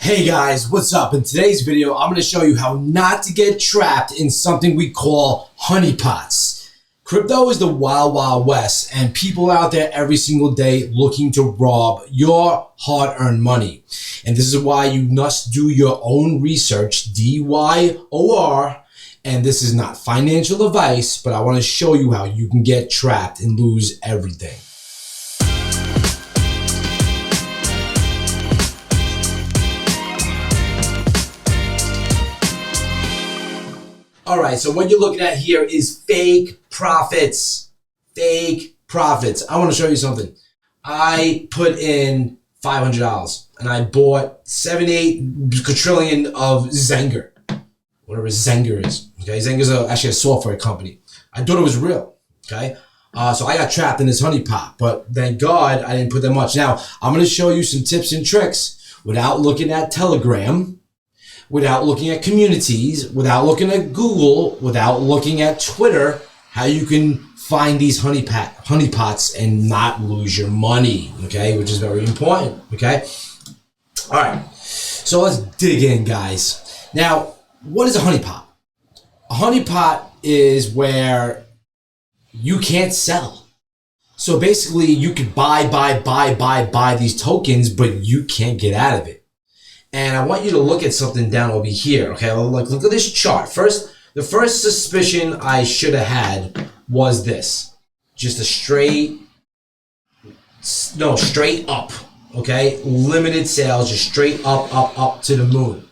Hey guys, what's up? In today's video, I'm going to show you how not to get trapped in something we call honeypots. Crypto is the wild, wild west, and people out there every single day looking to rob your hard-earned money. And this is why you must do your own research, DYOR, and this is not financial advice, but I want to show you how you can get trapped and lose everything. All right, so what you're looking at here is fake profits. Fake profits. I want to show you something. I put in $500 and I bought 78 quadrillion of Zenger, whatever Zenger is. Okay, Zenger is actually a software company. I thought it was real. Okay, so I got trapped in this honeypot, but thank God I didn't put that much. Now I'm going to show you some tips and tricks without looking at Telegram, without looking at communities, without looking at Google, without looking at Twitter, how you can find these honeypots and not lose your money, okay, which is very important, okay? All right, so let's dig in, guys. Now, what is a honeypot? A honeypot is where you can't sell. So basically, you could buy these tokens, but you can't get out of it. And I want you to look at something down over here, okay? Like, look at this chart. The first suspicion I should have had was this. Just a straight up, okay? Limited sales, just straight up to the moon.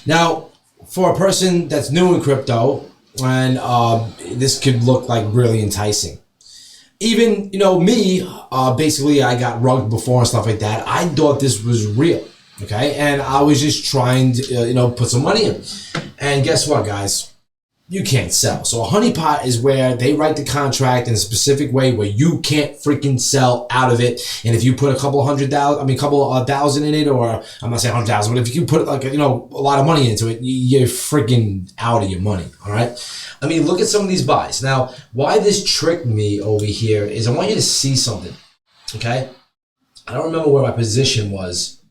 Now, for a person that's new in crypto, and this could look like really enticing. Even, me, basically I got rugged before and stuff like that. I thought this was real. Okay, and I was just trying to, put some money in. And guess what, guys? You can't sell. So a honeypot is where they write the contract in a specific way where you can't freaking sell out of it. And if you put a couple thousand in it, or I'm not saying 100,000, but if you put like, a lot of money into it, you're freaking out of your money, all right? I mean, look at some of these buys. Now, why this tricked me over here is I want you to see something, okay? I don't remember where my position was.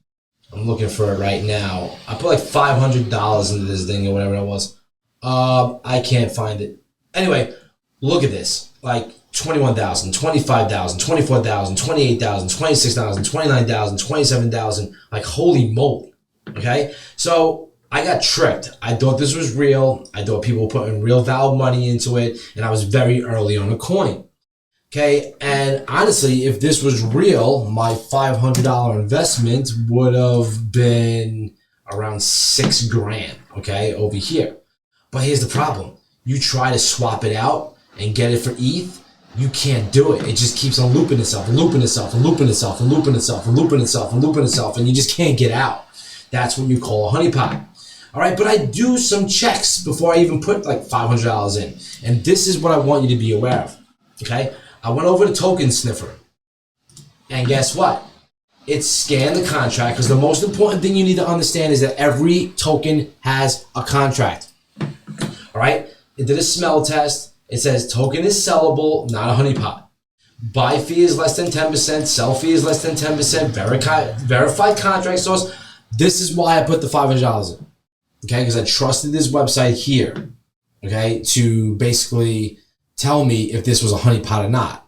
I'm looking for it right now. I put like $500 into this thing or whatever it was. I can't find it. Anyway, look at this. Like 21,000, 25,000, 24,000, 28,000, 26,000, 29,000, 27,000. Like holy moly. Okay? So I got tricked. I thought this was real. I thought people were putting real valid money into it. And I was very early on a coin. Okay, and honestly, if this was real, my $500 investment would have been around $6,000, okay, over here. But here's the problem. You try to swap it out and get it for ETH, you can't do it. It just keeps on looping itself and looping itself and looping itself and looping itself and looping itself and looping itself, and you just can't get out. That's what you call a honeypot. All right, but I do some checks before I even put like $500 in. And this is what I want you to be aware of, okay? I went over to Token Sniffer, and guess what? It scanned the contract, because the most important thing you need to understand is that every token has a contract. All right? It did a smell test. It says token is sellable, not a honeypot. Buy fee is less than 10%. Sell fee is less than 10%. Verified contract source. This is why I put the $500 in, okay? Because I trusted this website here, okay, to basically tell me if this was a honeypot or not.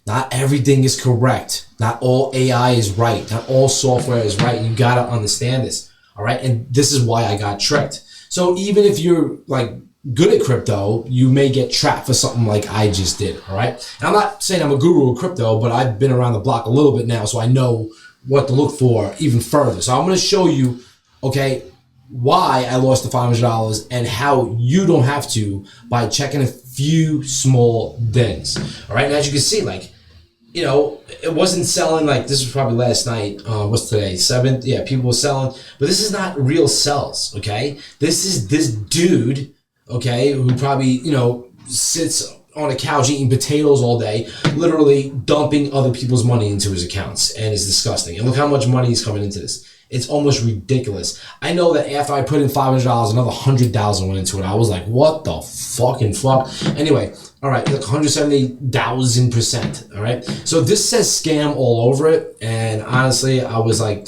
Not everything is correct. Not all AI is right. Not all software is right. You gotta understand this, all right? And this is why I got tricked. So even if you're like good at crypto, you may get trapped for something like I just did, all right? And I'm not saying I'm a guru of crypto, but I've been around the block a little bit now, so I know what to look for even further. So I'm gonna show you, okay, why I lost the $500 and how you don't have to by checking a few small things. All right, and as you can see, like, it wasn't selling. Like, this was probably last night. What's today? 7th? Yeah, people were selling, but this is not real sells. Okay, this is this dude. Okay, who probably sits on a couch eating potatoes all day, literally dumping other people's money into his accounts, and it's disgusting. And look how much money is coming into this. It's almost ridiculous. I know that after I put in $500, another 100,000 went into it. I was like, what the fucking fuck? Anyway, all right, like 170,000%. All right. So this says scam all over it. And honestly, I was like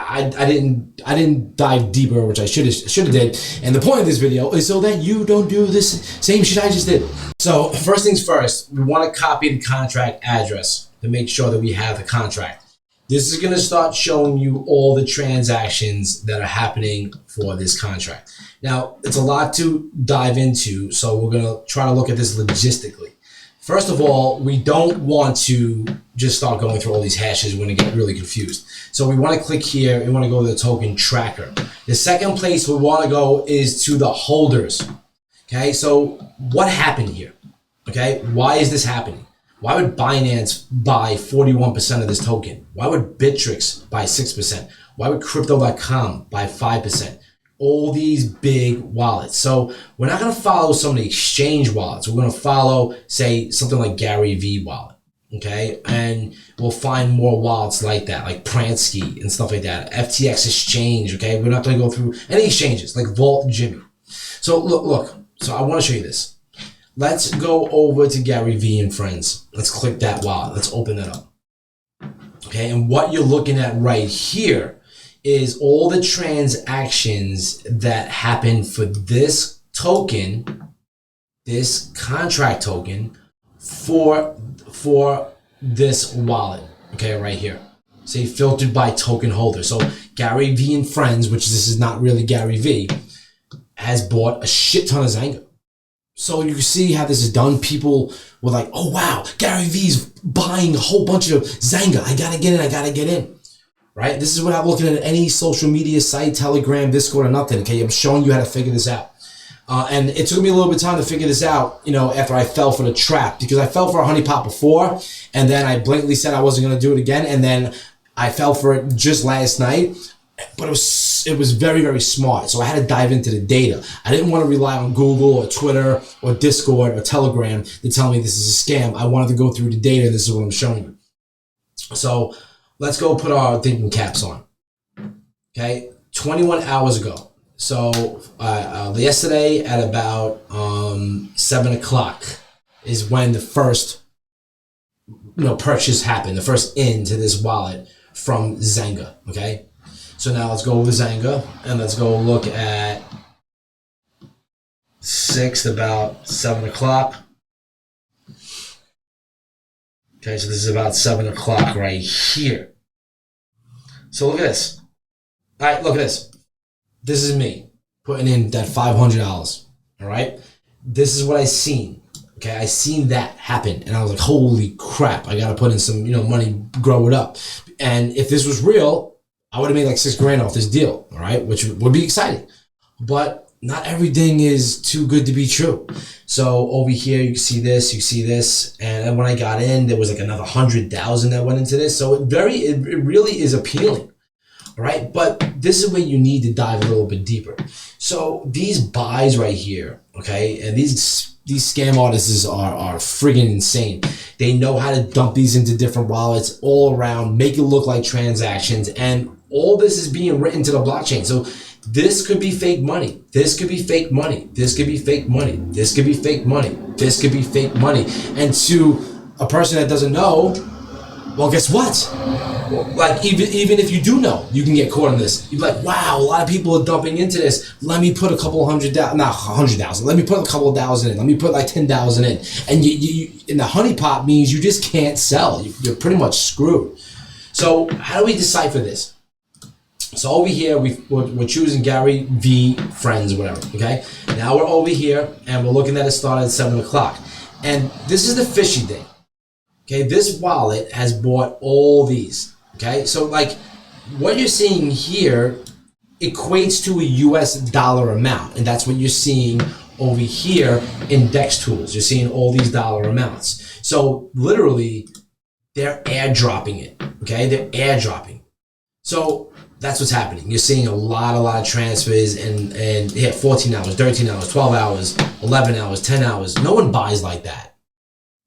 I didn't dive deeper, which I should have did. And the point of this video is so that you don't do this same shit I just did. So first things first, we want to copy the contract address to make sure that we have the contract. This is going to start showing you all the transactions that are happening for this contract. Now, it's a lot to dive into, so we're going to try to look at this logistically. First of all, we don't want to just start going through all these hashes. We're going to get really confused. So we want to click here. We want to go to the token tracker. The second place we want to go is to the holders. Okay, so what happened here? Okay, why is this happening? Why would Binance buy 41% of this token? Why would Bittrex buy 6%? Why would Crypto.com buy 5%? All these big wallets. So we're not going to follow some of the exchange wallets. We're going to follow, say, something like Gary V wallet. Okay, and we'll find more wallets like that, like Pransky and stuff like that. FTX Exchange. Okay, we're not going to go through any exchanges like Vault and Jimmy. So look. So I want to show you this. Let's go over to Gary V and Friends. Let's click that wallet. Let's open that up. Okay, and what you're looking at right here is all the transactions that happen for this token, this contract token, for this wallet. Okay, right here. Say filtered by token holder. So Gary V and Friends, which this is not really Gary V, has bought a shit ton of Zanga. So you see how this is done. People were like, oh wow, Gary V's buying a whole bunch of Zanga. I gotta get in. Right? This is without looking at any social media site, Telegram, Discord, or nothing. Okay, I'm showing you how to figure this out. And it took me a little bit of time to figure this out, after I fell for the trap, because I fell for a Honeypot before, and then I blatantly said I wasn't gonna do it again, and then I fell for it just last night. But it was very, very smart. So I had to dive into the data. I didn't want to rely on Google or Twitter or Discord or Telegram to tell me this is a scam. I wanted to go through the data. This is what I'm showing you. So let's go put our thinking caps on. Okay, 21 hours ago. So yesterday at about 7 o'clock is when the first purchase happened, the first into this wallet from Zanga. Okay. So now let's go over Zanga and let's go look at about 7 o'clock. Okay, so this is about 7 o'clock right here. So look at this. All right, look at this. This is me putting in that $500. All right, this is what I seen. Okay, I seen that happen, and I was like, holy crap! I got to put in some, money, grow it up. And if this was real, I would have made like $6,000 off this deal, all right, which would be exciting. But not everything is too good to be true. So over here, you see this, and then when I got in, there was like another 100,000 that went into this. So it really is appealing, all right. But this is where you need to dive a little bit deeper. So these buys right here, okay, and these scam artists are friggin' insane. They know how to dump these into different wallets all around, make it look like transactions, and all this is being written to the blockchain. So this could be fake money. This could be fake money. This could be fake money. This could be fake money. This could be fake money. And to a person that doesn't know, well, guess what? Like, even if you do know, you can get caught in this. You're like, wow, a lot of people are dumping into this. Let me put a couple $100,000, not 100,000. Let me put a couple thousand in. Let me put like 10,000 in. And you in the honeypot means you just can't sell. You're pretty much screwed. So how do we decipher this? So over here, we're choosing Gary V Friends, whatever, okay? Now we're over here, and we're looking at it started at 7 o'clock. And this is the fishy thing, okay? This wallet has bought all these, okay? So, like, what you're seeing here equates to a US dollar amount, and that's what you're seeing over here in DEX tools. You're seeing all these dollar amounts. So, literally, they're airdropping it, okay? They're airdropping. So that's what's happening. You're seeing a lot of transfers and 14 hours, 13 hours, 12 hours, 11 hours, 10 hours. No one buys like that.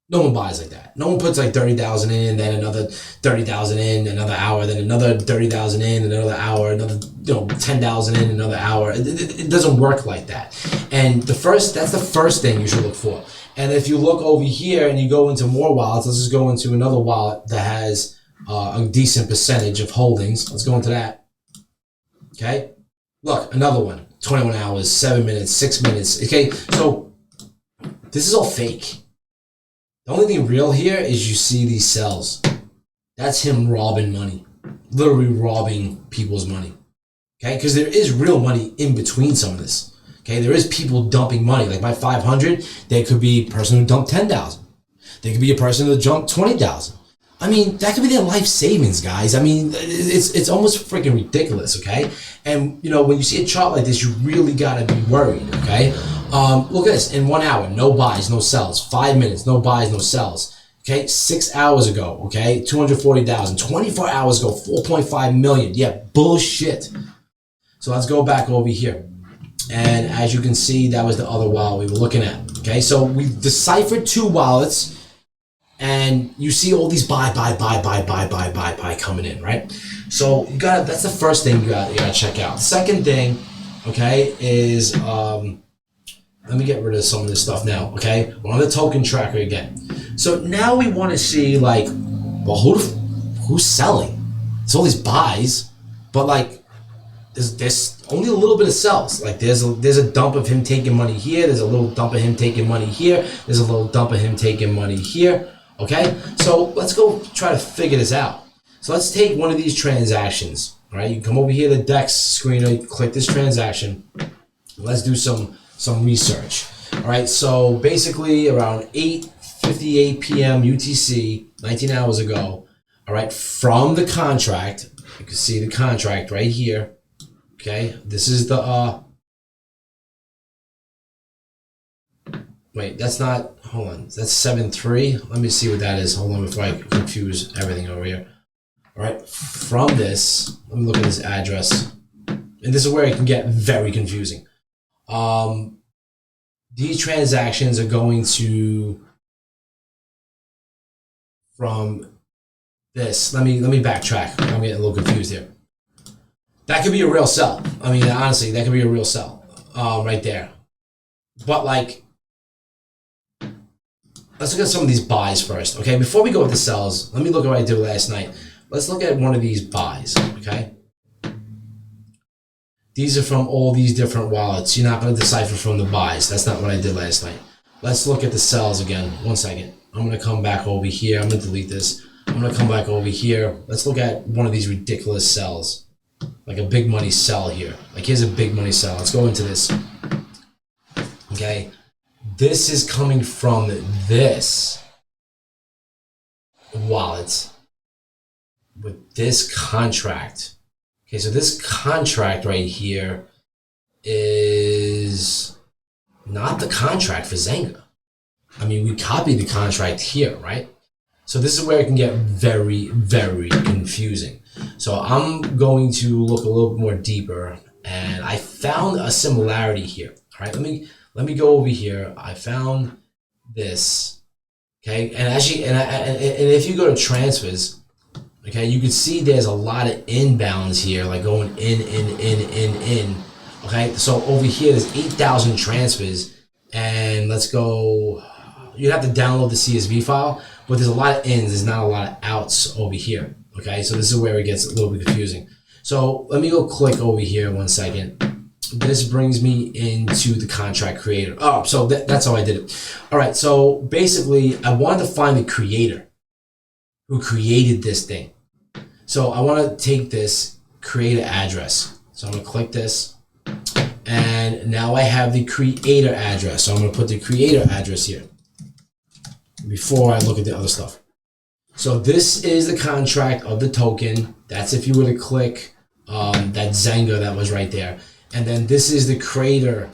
No one buys like that. No one puts like 30,000 in, then another 30,000 in, another hour, then another 30,000 in, another hour, another 10,000 in, another hour. It doesn't work like that. And that's the first thing you should look for. And if you look over here and you go into more wallets, let's just go into another wallet that has a decent percentage of holdings. Let's go into that. Okay, look, another one, 21 hours, 7 minutes, 6 minutes. Okay, so this is all fake. The only thing real here is you see these cells. That's him robbing money, literally robbing people's money. Okay, because there is real money in between some of this. Okay, there is people dumping money. Like my 500, there could be a person who dumped 10,000. There could be a person who dumped 20,000. I mean, that could be their life savings, guys. I mean, it's almost freaking ridiculous, okay? And, you know, when you see a chart like this, you really got to be worried, okay? Look at this. In 1 hour, no buys, no sells. 5 minutes, no buys, no sells. Okay, 6 hours ago, okay, 240,000. 24 hours ago, 4.5 million. Yeah, bullshit. So let's go back over here. And as you can see, that was the other wallet we were looking at. Okay, so we've deciphered 2 wallets. And you see all these buy coming in, right? So you got that's the first thing you gotta check out. The second thing, okay, is let me get rid of some of this stuff now. Okay, we're on the token tracker again. So now we want to see like, well, who's selling? It's all these buys, but like there's only a little bit of sells. Like there's a dump of him taking money here. There's a little dump of him taking money here. There's a little dump of him taking money here. Okay, so let's go try to figure this out. So let's take one of these transactions. All right, you come over here to the DEX screener, click this transaction. Let's do some research. All right, so basically around 8:58 p.m. UTC, 19 hours ago. All right, from the contract, you can see the contract right here. Okay, this is the wait, that's not, hold on, that's 7.3. Let me see what that is. Hold on before I confuse everything over here. All right, from this, let me look at this address. And this is where it can get very confusing. These transactions are going to, from this, let me backtrack. I'm getting a little confused here. That could be a real sell. I mean, honestly, that could be a real sell right there. But like, let's look at some of these buys first, okay? Before we go with the sells, let me look at what I did last night. Let's look at one of these buys, okay? These are from all these different wallets. You're not going to decipher from the buys. That's not what I did last night. Let's look at the sells again. 1 second. I'm going to come back over here. I'm going to delete this. I'm going to come back over here. Let's look at one of these ridiculous sells. Like a big money sell here. Like here's a big money sell. Let's go into this. Okay? This is coming from this wallet with this contract. Okay, so this contract right here is not the contract for Zynga. I mean, we copied the contract here, right? So this is where it can get very, very confusing. So I'm going to look a little bit more deeper, and I found a similarity here. All right, let me go over here. I found this, okay? And actually, and if you go to transfers, okay, you can see there's a lot of inbounds here, like going in. Okay, so over here, there's 8,000 transfers, and let's go, you'd have to download the CSV file, but there's a lot of ins, there's not a lot of outs over here, okay? So this is where it gets a little bit confusing. So let me go click over here 1 second. This brings me into the contract creator. Oh, so that's how I did it. All right, so basically, I wanted to find the creator who created this thing. So I want to take this creator address. So I'm going to click this. And now I have the creator address. So I'm going to put the creator address here before I look at the other stuff. So this is the contract of the token. That's if you were to click that Zynga that was right there. And then this is the creator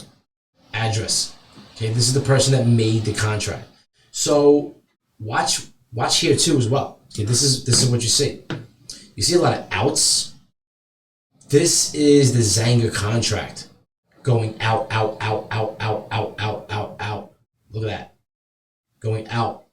address. Okay, this is the person that made the contract. So watch here too as well. Okay, this is what you see. You see a lot of outs. This is the Zynga contract going out. Look at that. Going out.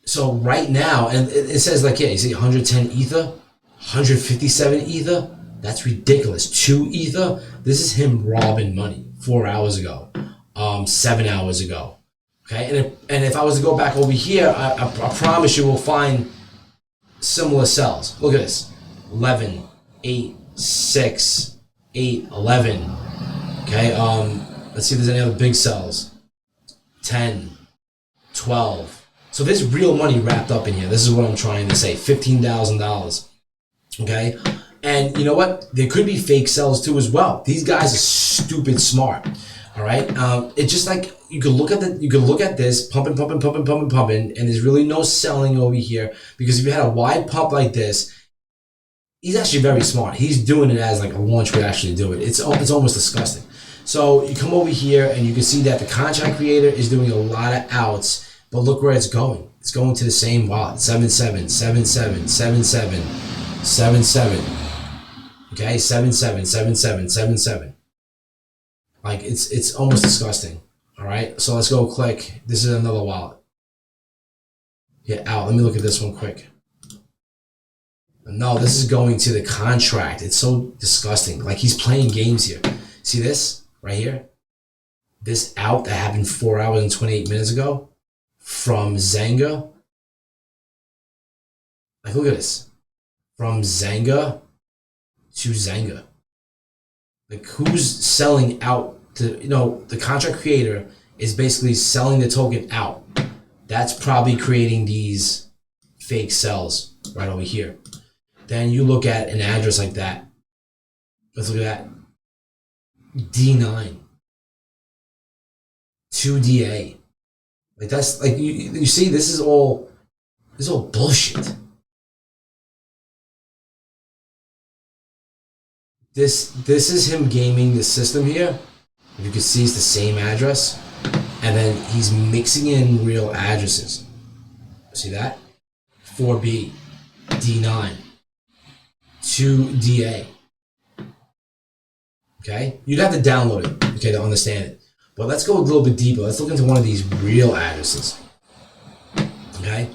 So right now, and it says like, yeah, you see 110 Ether, 157 Ether. That's ridiculous. 2 Ether. This is him robbing money 4 hours ago, 7 hours ago. Okay, and if I was to go back over here, I promise you will find similar cells. Look at this. 11, 8, 6, 8, 11. Okay, let's see if there's any other big sells. 10, 12. So there's real money wrapped up in here. This is what I'm trying to say. $15,000. Okay, and you know what? There could be fake sells too as well. These guys are stupid smart. All right, it's just like you could look at this pumping, and there's really no selling over here, because if you had a wide pump like this, he's actually very smart. He's doing it as like a launch would actually do it. It's almost disgusting. So you come over here and you can see that the contract creator is doing a lot of outs, but look where it's going. It's going to the same wallet. 7-7, 7-7, 7-7, 7-7. Okay, 7-7, 7-7, 7-7. Like it's almost disgusting. All right, so let's go click. This is another wallet. Yeah, out. Let me look at this one quick. No, this is going to the contract. It's so disgusting. Like he's playing games here. See this right here? This out that happened 4 hours and 28 minutes ago from Zanga. Like look at this. From Zanga to Zanga. Like who's selling out to, the contract creator is basically selling the token out. That's probably creating these fake sells right over here. Then you look at an address like that. Let's look at that. D9. 2DA. Like that's like you see this is all bullshit. This is him gaming the system here. If you can see, it's the same address, and then he's mixing in real addresses. See that? 4B, D9, 2DA. Okay, you'd have to download it, okay, to understand it. But let's go a little bit deeper. Let's look into one of these real addresses. Okay,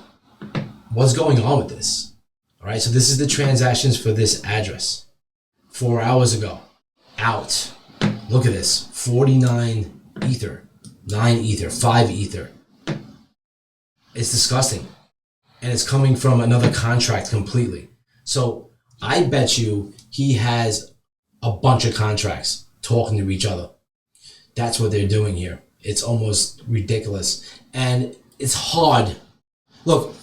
what's going on with this? All right, so this is the transactions for this address. 4 hours ago, out. Look at this, 49 Ether, 9 Ether, 5 Ether. It's disgusting. And it's coming from another contract completely. So I bet you he has a bunch of contracts talking to each other. That's what they're doing here. It's almost ridiculous. And it's hard. Look,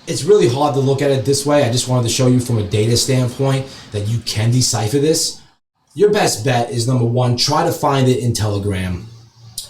it's really hard to look at it this way. I just wanted to show you from a data standpoint that you can decipher this. Your best bet is, number one, try to find it in Telegram.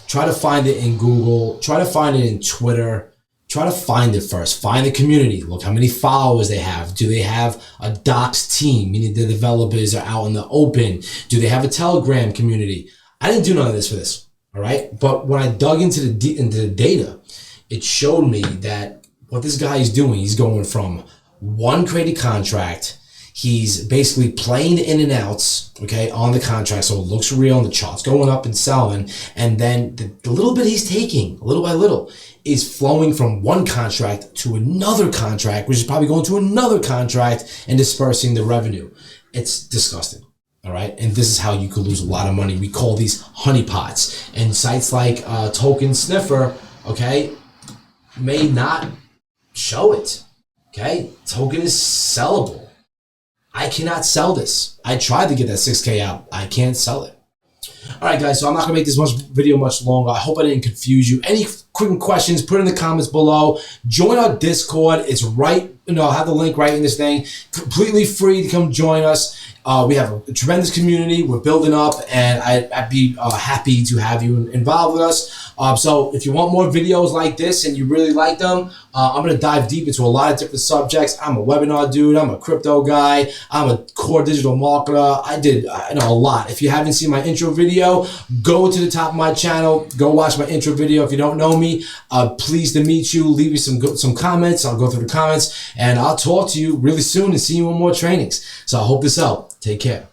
Try to find it in Google. Try to find it in Twitter. Try to find it first. Find the community. Look how many followers they have. Do they have a docs team, meaning the developers are out in the open? Do they have a Telegram community? I didn't do none of this for this, all right? But when I dug into the data, it showed me that what this guy is doing, he's going from one created contract. He's basically playing the in and outs, okay, on the contract, so it looks real and the chart's going up and selling. And then the little bit he's taking, little by little, is flowing from one contract to another contract, which is probably going to another contract and dispersing the revenue. It's disgusting, all right? And this is how you could lose a lot of money. We call these honeypots. And sites like Token Sniffer, okay, may not show it, okay? Token is sellable. I cannot sell this. I tried to get that 6K out. I can't sell it. All right, guys, so I'm not going to make this video much longer. I hope I didn't confuse you. Any quick questions, put it in the comments below. Join our Discord. It's right, I'll have the link right in this thing. Completely free to come join us. We have a tremendous community. We're building up, and I'd be happy to have you involved with us. So if you want more videos like this and you really like them, I'm going to dive deep into a lot of different subjects. I'm a webinar dude. I'm a crypto guy. I'm a core digital marketer. I know a lot. If you haven't seen my intro video, go to the top of my channel. Go watch my intro video. If you don't know me, pleased to meet you. Leave me some comments. I'll go through the comments, and I'll talk to you really soon and see you in more trainings. So I hope this helped. Take care.